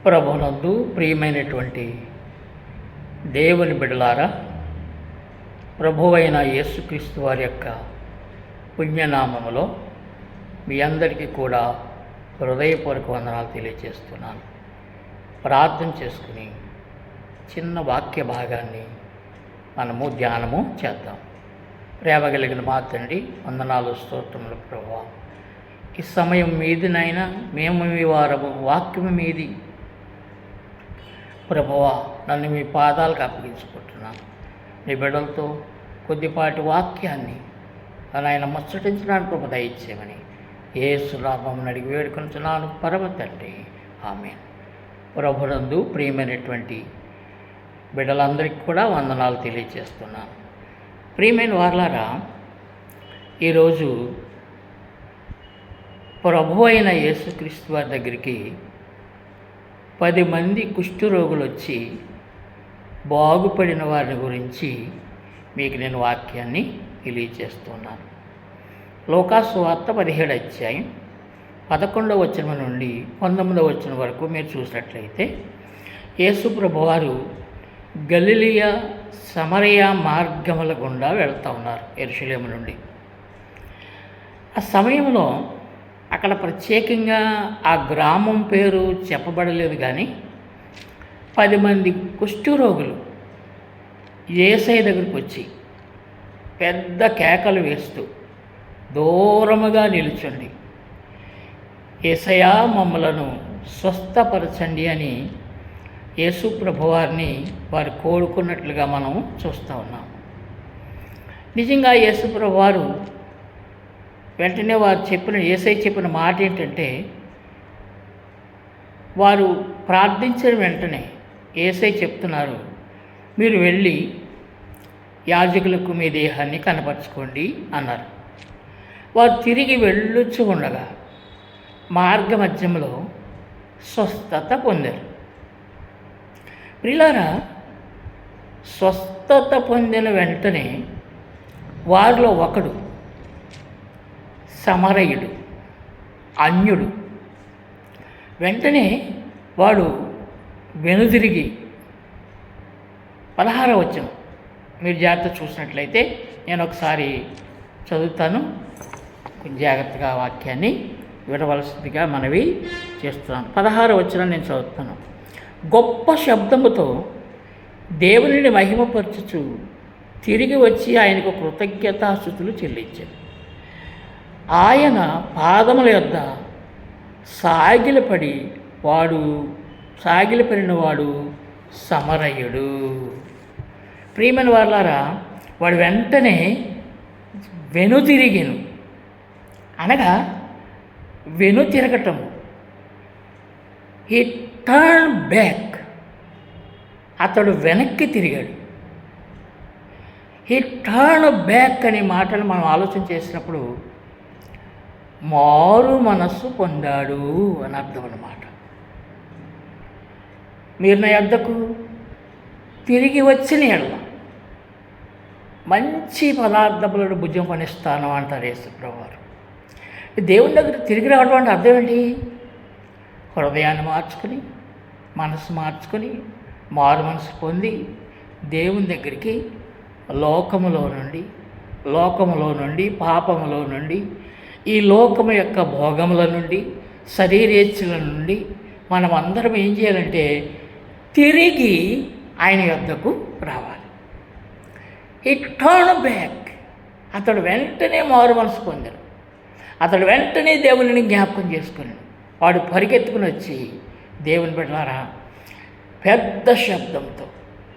ప్రభునందు ప్రియమైనటువంటి దేవుని బిడ్డలారా, ప్రభువైన యేసుక్రీస్తు వారి యొక్క పుణ్యనామములో మీ అందరికీ కూడా హృదయపూర్వక వందనాలు తెలియజేస్తున్నాను. ప్రార్థన చేసుకుని చిన్న వాక్య భాగాన్ని మనము ధ్యానము చేద్దాం. ప్రేమ కలిగిన మా తండ్రి, వందనాలు, స్తోత్రములు ప్రభువా. ఈ సమయం మీదినైనా మేము మీ వారము, వాక్యము మీది ప్రభువా. నన్ను మీ పాదాలకు అప్పగించుకుంటున్నాను. నీ బిడ్డలతో కొద్దిపాటి వాక్యాన్ని ఆయన ముచ్చటించడానికి ప్రభు దయచేయమని యేసు నామమున అడిగి వేడుకొనుచున్నాను పరమ తండ్రి, ఆమేన్. ప్రభునందు ప్రియమైనటువంటి బిడ్డలందరికీ కూడా వందనాలు తెలియజేస్తున్నాను. ప్రియమైన వారలారా, ఈరోజు ప్రభు అయిన యేసుక్రీస్తు వారి దగ్గరికి 10 మంది కుష్ఠరోగులు వచ్చి బాగుపడిన వారిని గురించి మీకు నేను వాక్యాన్ని తెలియజేస్తున్నాను. లూకాసు సువార్త 17వ అధ్యాయం 11వ వచనం నుండి 19వ వచనం వరకు మీరు చూసినట్లయితే, యేసు ప్రభువారు గలిలయ సమరయ మార్గముల గుండా వెళ్తూ ఉన్నారు యెరూషలేము నుండి. ఆ సమయంలో అక్కడ ప్రత్యేకంగా ఆ గ్రామం పేరు చెప్పబడలేదు, కానీ 10 మంది కుష్ఠరోగులు యేసయ్య దగ్గరికి వచ్చి పెద్ద కేకలు వేస్తూ దూరముగా నిలుచుండి, యేసయ్యా మమ్మలను స్వస్థపరచండి అని యేసు ప్రభువారిని వారు కోరుకున్నట్లుగా మనం చూస్తూ ఉన్నాం. నిజంగా యేసు ప్రభువారు వెంటనే యేసయ్య చెప్పిన మాట ఏంటంటే, వారు ప్రార్థించిన వెంటనే యేసయ్య చెప్తున్నారు, మీరు వెళ్ళి యాజకులకు మీ దేహాన్ని కనపరచుకోండి అన్నారు. వారు తిరిగి వెళ్ళొచ్చు ఉండగా మార్గ మధ్యంలో స్వస్థత పొందారు. ప్రియులారా, స్వస్థత పొందిన వెంటనే వారిలో ఒకడు సమరయుడు, అన్యుడు. వెంటనే వాడు వెనుదిరిగి 16వ వచనం మీరు జాగ్రత్త చూసినట్లయితే, నేను ఒకసారి చదువుతాను, కొంచెం జాగ్రత్తగా వాక్యాన్ని వినవలసిందిగా మనవి చేస్తున్నాను. 16వ వచనం నేను చదువుతాను. గొప్ప శబ్దముతో దేవునిని మహిమపరచుచు తిరిగి వచ్చి ఆయనకు కృతజ్ఞతాస్తుతులు చెల్లించాడు. ఆయన పాదముల యొద్ద సాగిలపడిన వాడు సమరయుడు. ప్రియమైన వారలారా, వాడు వెంటనే వెనుతిరిగెను, అనగా వెనుతిరగటం. హీ టర్న్ బ్యాక్, అతడు వెనక్కి తిరిగాడు. హీ టర్న్ బ్యాక్ అనే మాటలు మనం ఆలోచన చేసినప్పుడు మారు మనస్సు పొందాడు అని అర్థం అన్నమాట. మీరు నా యొద్దకు తిరిగి వచ్చిన ఎడల మంచి పదార్థములను భుజం పనిస్తాను అంటారు యేసు ప్రభువారు. దేవుని దగ్గర తిరిగి రావడం అంటే అర్థం ఏంటి? హృదయాన్ని మార్చుకొని, మనసు మార్చుకొని, మారు మనసు పొంది దేవుని దగ్గరికి లోకములో నుండి పాపములో నుండి, ఈ లోకము యొక్క భోగముల నుండి, శరీరేచ్ఛల నుండి మనం అందరం ఏం చేయాలంటే తిరిగి ఆయన యొద్దకు రావాలి. ఈ టర్న్ బ్యాక్. అతడు వెంటనే మారు మనసు పొందాడు. అతడు వెంటనే దేవుని జ్ఞాపకం చేసుకున్నాడు. వాడు పరిగెత్తుకుని వచ్చి, దేవుని బిడ్డలారా, పెద్ద శబ్దంతో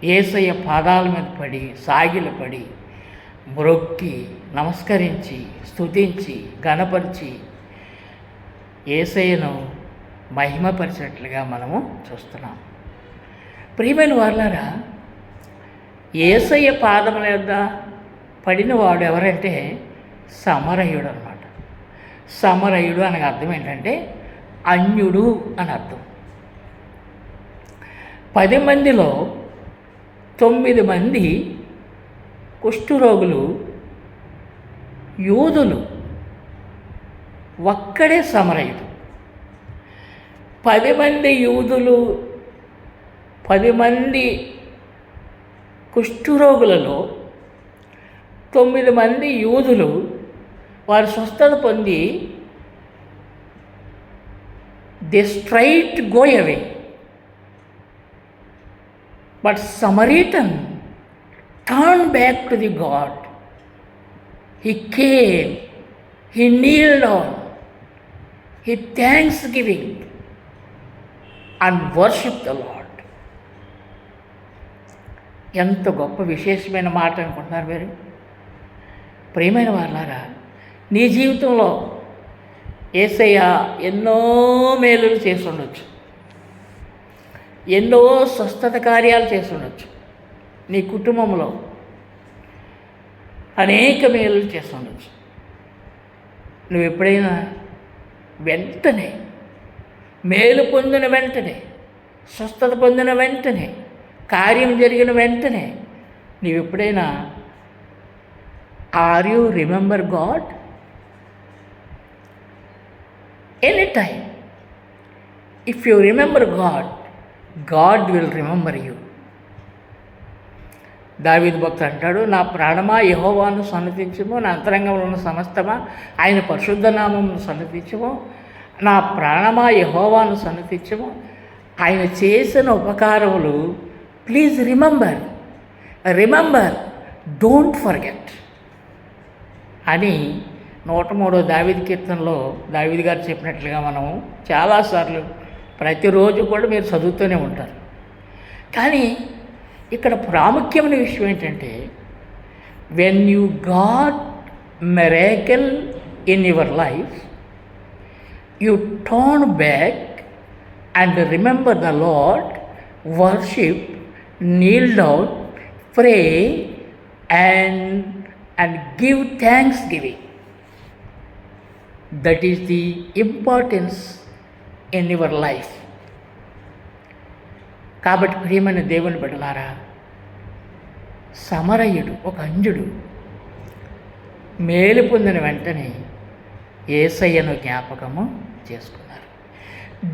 యేసయ్య పాదాల మీద పడి సాగిలపడి మ్రొక్కి నమస్కరించి స్తుతించి ఘనపరిచి యేసయ్యను మహిమపరిచినట్లుగా మనము చూస్తున్నాం. ప్రియమైన వారలారా, యేసయ్య పాదముల యొద్ద పడిన వాడు ఎవరంటే సమరయుడు అన్నమాట. సమరయుడు అనగా అర్థం ఏంటంటే అన్యుడు అని అర్థం. 10 మందిలో 9 మంది కుష్ఠరోగులు యూదులు, ఒక్కడే సమరయుడు. 10 మంది యూదులు 10 మంది కుష్ఠరోగులలో 9 మంది యూదులు వారు స్వస్థత పొంది they straight go away. But Samaritan turn back to the God. He came, he kneeled down, he thanksgiving and worship the Lord. ఎంత గొప్ప విశేషమైన మాట అనుకుంటున్నారు మీరు? ప్రియమైన వాళ్ళారా, నీ జీవితంలో యేసయ్య ఎన్నో మేలులు చేసి ఉండొచ్చు, ఎన్నో స్వస్థత కార్యాలు చేసి ఉండొచ్చు, నీ కుటుంబంలో అనేక మేలులు చేసి ఉండొచ్చు. నువ్వు ఎప్పుడైనా వెంటనే మేలు పొందిన వెంటనే, స్వస్థత పొందిన వెంటనే, కార్యం జరిగిన వెంటనే నీవు ఎప్పుడైనా are you remember God? Any time if you remember God, God will remember you. దావీదు భక్తుడు అంటాడు, నా ప్రాణమా యెహోవాను సన్నతించుము, నా అంతరంగంలో ఉన్న సమస్తమా ఆయన పరిశుద్ధ నామమును సన్నతించుము. నా ప్రాణమా యెహోవాను సన్నతించుము, ఆయన చేసిన ఉపకారములు ప్లీజ్ రిమెంబర్, డోంట్ ఫర్గెట్ అని 103వ దావీదు కీర్తనలో దావీదు గారు చెప్పినట్లుగా మనం చాలాసార్లు ప్రతిరోజు కూడా మీరు చదువుతూనే ఉంటారు. కానీ ఇక్కడ ప్రాముఖ్యమైన విషయం ఏంటంటే, when you got miracle in your life, you turn back and remember the lord, worship, kneel down, pray and give thanksgiving. That is the importance in your life. కాబట్టి ప్రియమైన దేవుని బిడ్డలారా, సమరయుడు ఒక అంజుడు మేలు పొందిన వెంటనే యేసయ్యను జ్ఞాపకము చేసుకున్నారు.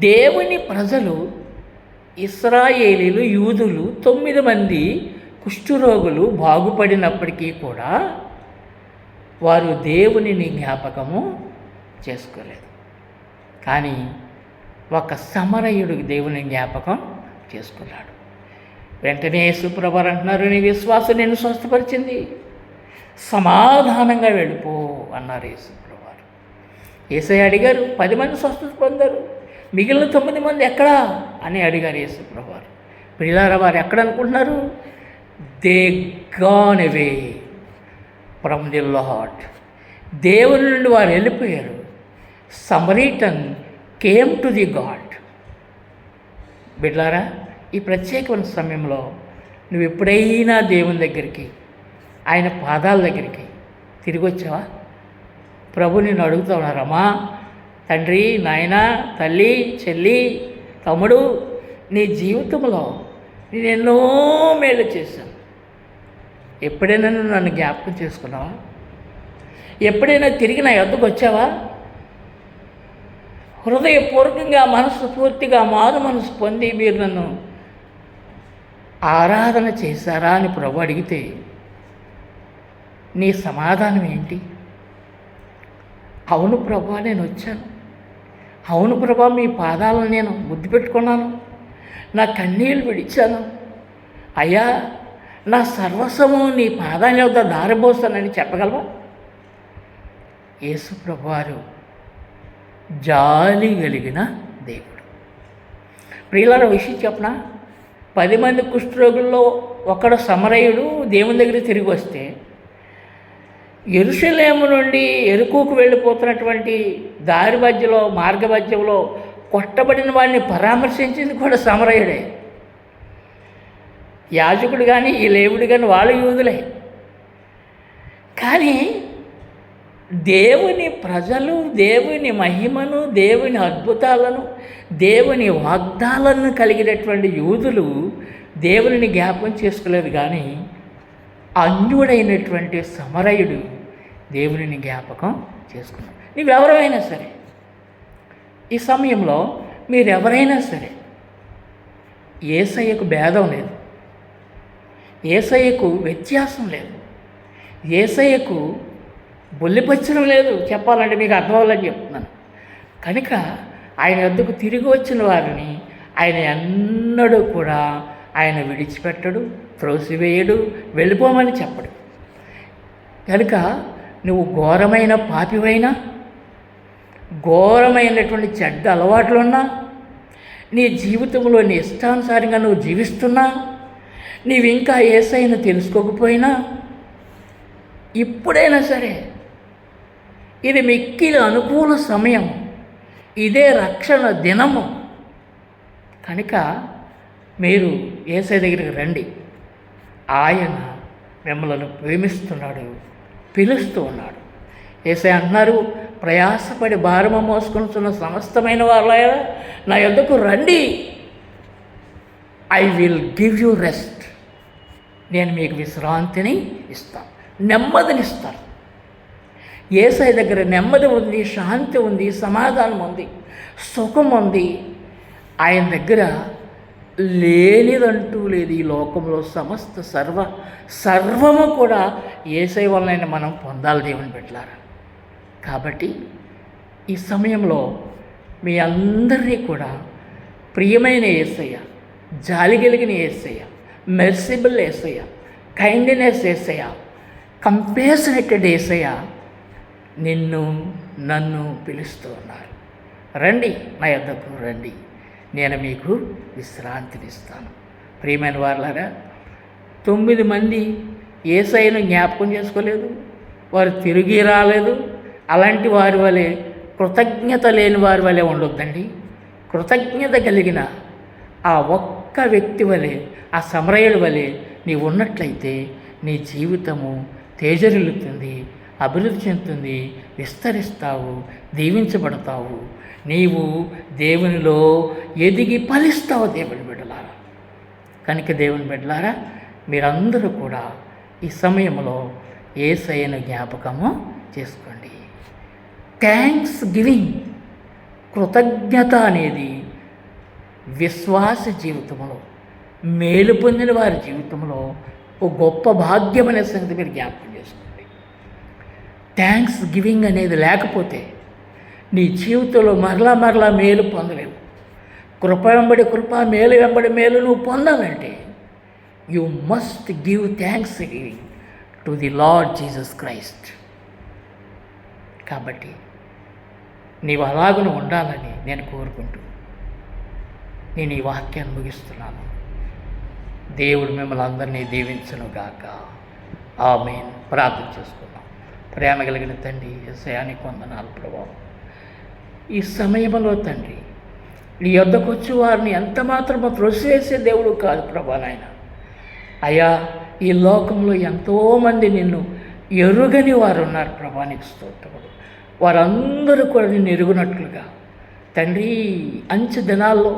దేవుని ప్రజలు, ఇశ్రాయేలీలు, యూదులు 9 మంది కుష్ఠరోగులు బాగుపడినప్పటికీ కూడా వారు దేవునిని జ్ఞాపకము చేసుకోలేదు. కానీ ఒక సమరయుడు దేవుని జ్ఞాపకం చేసుకున్నాడు. వెంటనే యేసుప్రభువు అంటున్నారు, నీ విశ్వాసం నిన్ను స్వస్థపరిచింది, సమాధానంగా వెళ్ళిపో అన్నారు యేసుప్రభువు. యేసయ్య అడిగారు, 10 మంది స్వస్థత పొందారు, మిగిలిన 9 మంది ఎక్కడా అని అడిగారు యేసుప్రభువు. ప్రియులారా, వారు ఎక్కడ అనుకుంటున్నారు? They gone away from the lord. దేవుని నుండి వారు వెళ్ళిపోయారు. సమరీటన్ కేమ్ టు ది గాడ్. బిడ్లారా, ఈ ప్రత్యేకమైన సమయంలో నువ్వు ఎప్పుడైనా దేవుని దగ్గరికి, ఆయన పాదాల దగ్గరికి తిరిగి వచ్చావా? ప్రభు నిన్ను అడుగుతా ఉన్నారమ్మా, తండ్రి, నాయన, తల్లి, చెల్లి, తమ్ముడు, నీ జీవితంలో నేను ఎన్నో మేలు చేశాను. ఎప్పుడైనా నువ్వు నన్ను జ్ఞాపకం చేసుకున్నావా? ఎప్పుడైనా తిరిగి నా యొద్దకు వచ్చావా? హృదయపూర్వకంగా, మనసు పూర్తిగా మారు మనసు పొంది మీరు నన్ను ఆరాధన చేశారా అని ప్రభు అడిగితే నీ సమాధానం ఏంటి? అవును ప్రభా, నేను వచ్చాను. అవును ప్రభా, మీ పాదాలను నేను ముద్దు పెట్టుకున్నాను, నా కన్నీళ్ళు విడిచాను. అయ్యా, నా సర్వస్వము నీ పాదాల వద్ద దారిపోస్తానని చెప్పగలవా? యేసు ప్రభువారు జాలి కలిగిన దేవుడు. ప్రియులారా, విషయం చెప్పనా? 10 మంది కుష్ఠరోగుల్లో ఒకడు సమరయుడు దేవుని దగ్గర తిరిగి వస్తే, యెరూషలేము నుండి యెరికోకు వెళ్ళిపోతున్నటువంటి దారి మధ్యలో, మార్గ మధ్యంలో కొట్టబడిన వాడిని పరామర్శించింది కూడా సమరయుడే. యాజకుడు కానీ ఈ లేవుడు కానీ వాళ్ళు యూదులే. కానీ దేవుని ప్రజలు దేవుని మహిమను, దేవుని అద్భుతాలను, దేవుని వాగ్దాలను కలిగినటువంటి యూదులు దేవుని జ్ఞాపకం చేసుకోలేదు. కానీ అన్యుడైనటువంటి సమరయుడు దేవుని జ్ఞాపకం చేసుకున్నాడు. నీవెవరైనా సరే ఈ సమయంలో మీరెవరైనా సరే యేసయ్యకు భేదం లేదు, యేసయ్యకు వ్యత్యాసం లేదు, యేసయ్యకు బొల్లిపచ్చడం లేదు. చెప్పాలంటే మీకు అర్థం అవ్వాలని చెప్తున్నాను. కనుక ఆయన వద్దకు తిరిగి వచ్చిన వారిని ఆయన ఎన్నడూ కూడా ఆయన విడిచిపెట్టడు, త్రోసివేయడు, వెళ్ళిపోమని చెప్పడు. కనుక నువ్వు ఘోరమైన పాపివైనా, ఘోరమైనటువంటి చెడ్డ అలవాట్లున్నా, నీ జీవితంలో నీ ఇష్టానుసారంగా నువ్వు జీవిస్తున్నా, నీవు ఇంకా యేసయ్యను తెలుసుకోకపోయినా, ఇప్పుడైనా సరే ఇది మిక్కిలి అనుకూల సమయం, ఇదే రక్షణ దినము. కనుక మీరు యేసయ్య దగ్గరికి రండి. ఆయన మిమ్మల్ని ప్రేమిస్తున్నాడు, పిలుస్తూ ఉన్నాడు. యేసయ్య అంటున్నారు, ప్రయాసపడి భారము మోసుకుంటున్న సమస్తమైన వాళ్ళారా నా యొద్దకు రండి, I will give you rest. నేను మీకు విశ్రాంతిని ఇస్తాను, నెమ్మదినిస్తాను. యేసయ్య దగ్గర నెమ్మది ఉంది, శాంతి ఉంది, సమాధానం ఉంది, సుఖం ఉంది. ఆయన దగ్గర లేనిదంటూ లేదు. ఈ లోకంలో సమస్త సర్వము కూడా యేసయ్య వలన మనం పొందాలి దేవుని బిడ్డలారా. కాబట్టి ఈ సమయంలో మీ అందరినీ కూడా ప్రియమైన యేసయ్య, జాలి కలిగిన యేసయ్య, మెర్సిబుల్ యేసయ్య, కైండ్నెస్ యేసయ్య, కంపేషనేటెడ్ యేసయ్య నన్ను పిలుస్తూ ఉన్నారు. రండి, నా యొద్దకు రండి, నేను మీకు విశ్రాంతినిస్తాను. ప్రియమైన వారులారా, 9 మంది యేసయ్యను జ్ఞాపకం చేసుకోలేదు, వారు తిరిగి రాలేదు. అలాంటి వారి వలె, కృతజ్ఞత లేని వారి వలె ఉండొద్దండి. కృతజ్ఞత కలిగిన ఆ ఒక్క వ్యక్తి వలె, ఆ సమరయుడి వలె నీవు ఉన్నట్లయితే నీ జీవితము తేజరిల్లుతుంది, అభివృద్ధి చెందుతుంది, విస్తరిస్తావు, దీవించబడతావు. నీవు దేవునిలో ఎదిగి ఫలిస్తావు దేవుని బిడ్డలారా. కనుక దేవుని బిడ్డలారా, మీరందరూ కూడా ఈ సమయంలో యేసయ్యను జ్ఞాపకము చేసుకోండి. థ్యాంక్స్ గివింగ్, కృతజ్ఞత అనేది విశ్వాస జీవితంలో, మేలు పొందిన వారి జీవితంలో ఒక గొప్ప భాగ్యం అనే సంగతి మీరు జ్ఞాపకం చేసుకోండి. థ్యాంక్స్ గివింగ్ అనేది లేకపోతే నీ జీవితంలో మరలా మేలు పొందలేవు. కృప వెంబడి కృప, మేలు వెంబడి మేలు నువ్వు పొందాలంటే you must give thanks giving to the lord Jesus Christ. కాబట్టి నీవు అలాగను ఉండాలని నేను కోరుకుంటూ నేను ఈ వాక్యాన్ని ముగిస్తున్నాను. దేవుడు మిమ్మల్ని అందరినీ దీవించునుగాక. ఆమేన్. ప్రార్థన చేసుకున్నాం. ప్రేమ కలిగిన తండ్రి, యేసయ్యానికి వందనాలు ప్రభువా. ఈ సమయంలో తండ్రి, నీ యొద్దకు వచ్చి వారిని ఎంత మాత్రమో త్రోసివేసే దేవుడు కాదు ప్రభా నాయన. అయ్యా, ఈ లోకంలో ఎంతోమంది నిన్ను ఎరుగని వారు ఉన్నారు ప్రభా, నీకు స్తోత్రములు. వారందరూ కూడా నిన్ను ఎరుగునట్లుగా తండ్రి, అంచె దినాల్లో,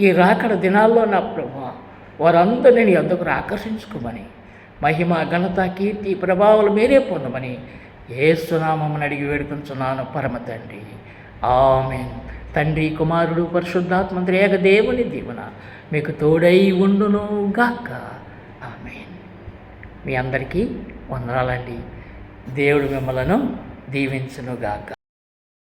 ఈ రాకడ దినాల్లో నా ప్రభా, వారందరినీ నీ యొద్దకు ఆకర్షించుకోమని, మహిమ, ఘనత, కీర్తి, ప్రభావాలు మీరే పొందమని యేసు నామమున అడిగి వేడుకొంచున్నాను పరమ తండ్రి. ఆమేన్. తండ్రి, కుమారుడు, పరిశుద్ధాత్మ త్రియేక దేవుని దీవెన మీకు తోడై ఉండును గాక. ఆమేన్. మీ అందరికీ వందనాలండి. దేవుడు మిమ్మలను దీవించును గాక.